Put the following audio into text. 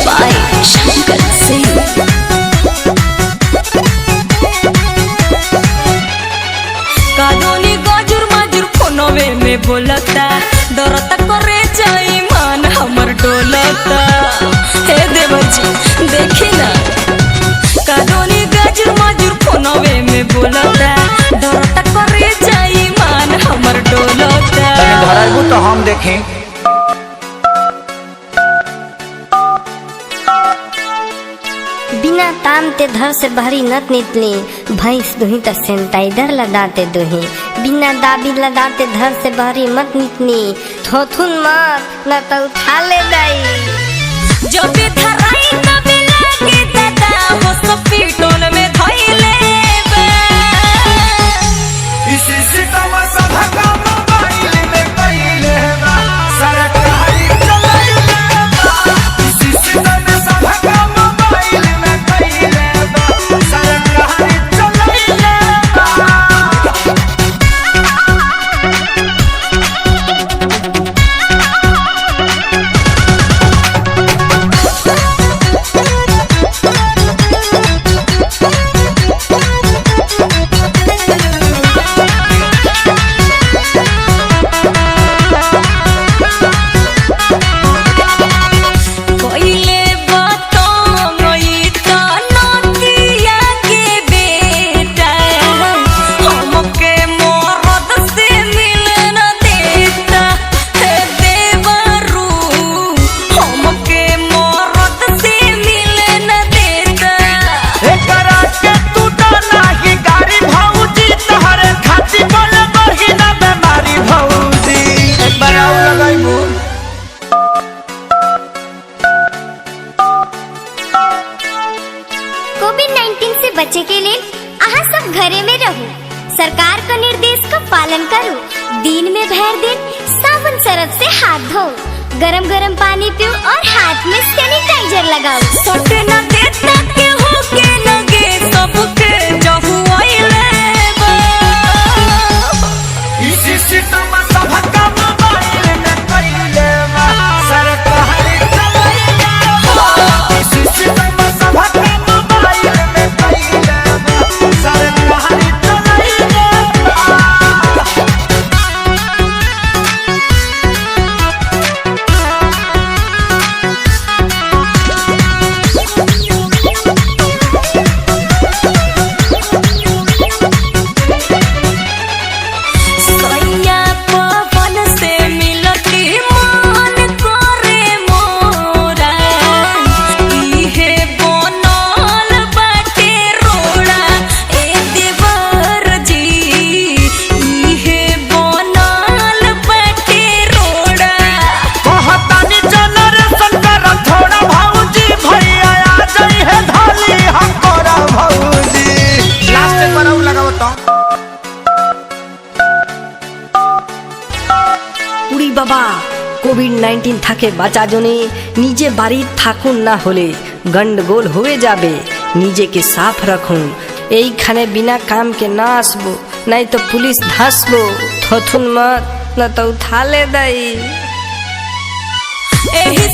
by Shankar Singh। कादोनी गाजुर माजुर फोनवे में बोलता डरता करे जाई मान हमर डोलता। हे देवर जी देखी ना कादोनी गाजुर माजुर फोनवे में बोलता डरता करे जाई मान हमर डोलता। धराइबू तो हम देखें। बिना ताम ते धर से भरी नत नितली भैंस दुही त सेंटाइडर लदाते दुही बिना दाबी लदाते धर से भरी मत नितनी थोथुन मत न तो उठा ले दाई जो भी धराई तबे लागे दादा हो स्पीडोन में धइले बे। इसी सितम सभा का मोबाइल में कइले बा सरकारी चलाइले बा। इसी सितम सभा का मोबाइल में कइले बा सरकारी चलाइले बा। कोइले बातों ई त नदिया के बेटा हमके मरद से मिले न देता। हे देवरू हमके मरद से मिले न देता। एकरा के तू डाला ही गाड़ी भौजी तोहरे खाती बोल बही ना बेमारी भौजी। एक बार आउ लगाइबू। कोविड-19 से बचे के लिए आहा सब घरे में रहो सरकार का निर्देश का पालन करो दिन में भर दिन साबुन सरफ से हाथ धो गरम गरम पानी पियो और हाथ में सैनिटाइजर लगाओ। सटे न देता के हो के लगे सबके जहु आइले बा। इसी सितम सभा का मोबाइल में कइले बा सरकारी चलाइले बा। इसी सितम सभा का मोबाइल में कइले बा सरकारी चलाइले बा। सैया पवन से मिलती मन करे मोरा इहे बनल बाटे रोड़ा। ए देवर जी इहे बनल बाटे रोड़ा। कहतानी जनरेशन कर थोड़ा भौजी भैया आ जाई है धाली हमकोरा भौजी। लास्ट एक बार आउ लगाओ तो। উড়ি বাবা কোভিড-19 থাকে বাঁচা জনে নিজে বাড়ি থাকুন না হলে গন্ডগোল হয়ে যাবে নিজেকে সাফ রাখুন এইখানে বিনা কাম के ना আসবো নাই তো পুলিশ ধাসবো থথুন মত না তো উঠালে দাই। एही